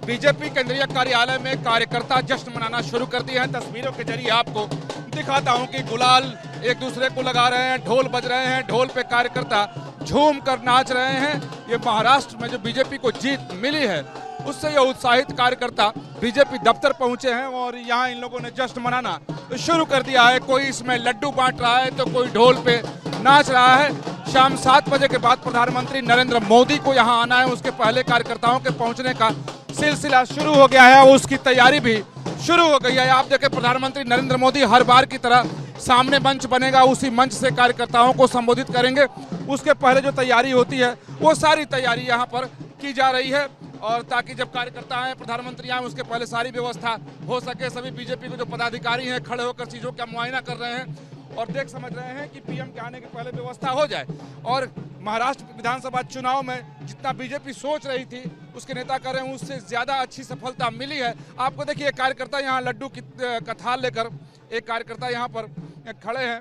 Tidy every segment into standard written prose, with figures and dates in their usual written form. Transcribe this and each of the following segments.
BJP केंद्रीय कार्यालय में कार्यकर्ता जश्न मनाना शुरू कर दिए हैं। तस्वीरों के जरिए आपको दिखाता हूं कि गुलाल एक दूसरे को लगा रहे हैं, ढोल बज रहे हैं, ढोल पे कार्यकर्ता झूम कर नाच रहे हैं। ये महाराष्ट्र में जो बीजेपी को जीत मिली है उससे ये उत्साहित कार्यकर्ता बीजेपी दफ्तर पहुंचे हैं और यहाँ इन लोगों ने जश्न मनाना शुरू कर दिया है। कोई इसमें लड्डू बांट रहा है तो कोई ढोल पे नाच रहा है। शाम 7 बजे के बाद प्रधानमंत्री नरेंद्र मोदी को यहाँ आना है, उसके पहले कार्यकर्ताओं के पहुंचने का सिलसिला शुरू हो गया है, उसकी तैयारी भी शुरू हो गई है। आप देखें प्रधानमंत्री नरेंद्र मोदी हर बार की तरह सामने मंच बनेगा, उसी मंच से कार्यकर्ताओं को संबोधित करेंगे। उसके पहले जो तैयारी होती है वो सारी तैयारी यहाँ पर की जा रही है और ताकि जब कार्यकर्ता आए, प्रधानमंत्री आए, उसके पहले सारी व्यवस्था हो सके। सभी बीजेपी के जो पदाधिकारी हैं खड़े होकर चीज़ों का मुआयना कर रहे हैं और देख समझ रहे हैं कि पीएम के आने के पहले व्यवस्था हो जाए। और महाराष्ट्र विधानसभा चुनाव में जितना बीजेपी सोच रही थी, उसके नेता कर रहे हैं, उससे ज़्यादा अच्छी सफलता मिली है। आपको देखिए कार्यकर्ता यहाँ लड्डू की कथाल लेकर एक कार्यकर्ता यहाँ पर खड़े हैं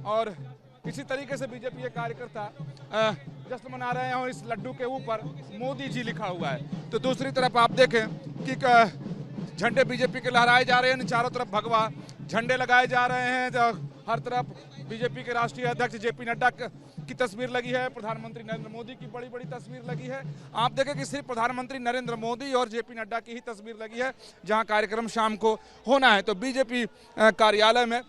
और इसी तरीके से बीजेपी के कार्यकर्ता जश्न मना रहे हैं और इस लड्डू के ऊपर मोदी जी लिखा हुआ है। तो दूसरी तरफ आप देखें कि झंडे बीजेपी के लहराए जा रहे हैं, चारों तरफ भगवा झंडे लगाए जा रहे हैं। हर तरफ बीजेपी के राष्ट्रीय अध्यक्ष जेपी नड्डा की तस्वीर लगी है, प्रधानमंत्री नरेंद्र मोदी की बड़ी बड़ी तस्वीर लगी है। आप देखें कि सिर्फ प्रधानमंत्री नरेंद्र मोदी और जेपी नड्डा की ही तस्वीर लगी है जहां कार्यक्रम शाम को होना है। तो बीजेपी कार्यालय में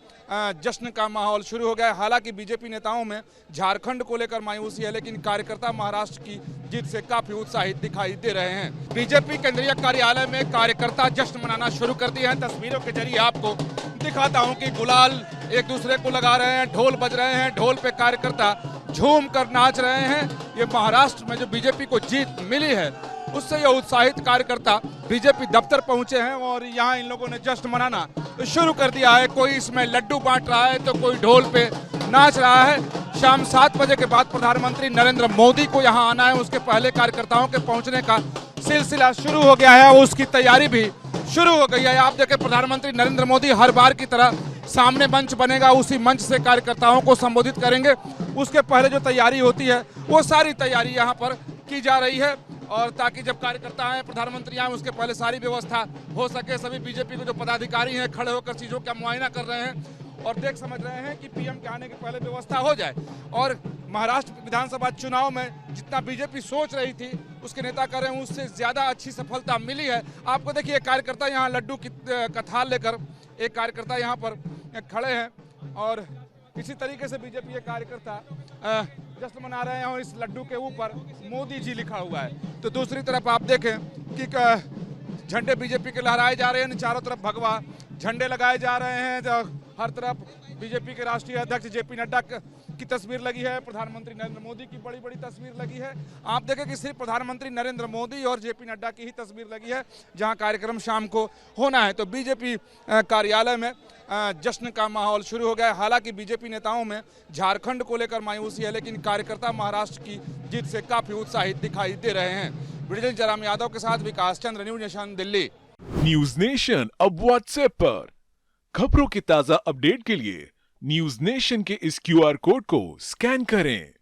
जश्न का माहौल शुरू हो गया है। हालांकि बीजेपी नेताओं में झारखंड को लेकर मायूसी है, लेकिन कार्यकर्ता महाराष्ट्र की जीत से काफी उत्साहित दिखाई दे रहे हैं। बीजेपी केंद्रीय कार्यालय में कार्यकर्ता जश्न मनाना शुरू कर दिए हैं। तस्वीरों के जरिए आपको दिखाता हूं कि गुलाल एक दूसरे को लगा रहे हैं, ढोल बज रहे हैं, ढोल पे कार्यकर्ता झूम कर नाच रहे हैं। ये महाराष्ट्र में जो बीजेपी को जीत मिली है उससे ये उत्साहित कार्यकर्ता बीजेपी दफ्तर पहुंचे हैं और यहाँ इन लोगों ने जश्न मनाना शुरू कर दिया है। कोई इसमें लड्डू बांट रहा है तो कोई ढोल पे नाच रहा है। शाम 7 बजे के बाद प्रधानमंत्री नरेंद्र मोदी को यहाँ आना है, उसके पहले कार्यकर्ताओं के पहुंचने का सिलसिला शुरू हो गया है, उसकी तैयारी भी शुरू हो गई है। आप देखें प्रधानमंत्री नरेंद्र मोदी हर बार की तरह सामने मंच बनेगा, उसी मंच से कार्यकर्ताओं को संबोधित करेंगे। उसके पहले जो तैयारी होती है वो सारी तैयारी यहाँ पर की जा रही है और ताकि जब कार्यकर्ता आए, प्रधानमंत्री आए, उसके पहले सारी व्यवस्था हो सके। सभी बीजेपी के जो पदाधिकारी हैं खड़े होकर चीज़ों का मुआयना कर रहे हैं और देख समझ रहे हैं कि पीएम के आने के पहले व्यवस्था हो जाए। और महाराष्ट्र विधानसभा चुनाव में जितना बीजेपी सोच रही थी, उसके नेता कर रहे हैं, उससे ज़्यादा अच्छी सफलता मिली है। आपको देखिए कार्यकर्ता यहाँ लड्डू की कथाल लेकर एक कार्यकर्ता यहाँ पर खड़े हैं और इसी तरीके से बीजेपी के कार्यकर्ता जश्न मना रहे हैं और इस लड्डू के ऊपर मोदी जी लिखा हुआ है। तो दूसरी तरफ आप देखें कि झंडे बीजेपी के लहराए जा रहे हैं, चारों तरफ भगवा झंडे लगाए जा रहे हैं। हर तरफ बीजेपी के राष्ट्रीय अध्यक्ष जेपी नड्डा की तस्वीर लगी है, प्रधानमंत्री नरेंद्र मोदी की बड़ी बड़ी तस्वीर लगी है। आप देखें कि सिर्फ प्रधानमंत्री नरेंद्र मोदी और जेपी नड्डा की ही तस्वीर लगी है जहां कार्यक्रम शाम को होना है। तो बीजेपी कार्यालय में जश्न का माहौल शुरू हो गया है। हालांकि बीजेपी नेताओं में झारखंड को लेकर मायूसी है, लेकिन कार्यकर्ता महाराष्ट्र की जीत से काफी उत्साहित दिखाई दे रहे हैं। ब्रिजेश जयराम यादव के साथ Vikas Chandra, News Nation, Delhi. News Nation अब व्हाट्सएप पर खबरों की ताजा अपडेट के लिए न्यूज नेशन के इस QR कोड को स्कैन करें।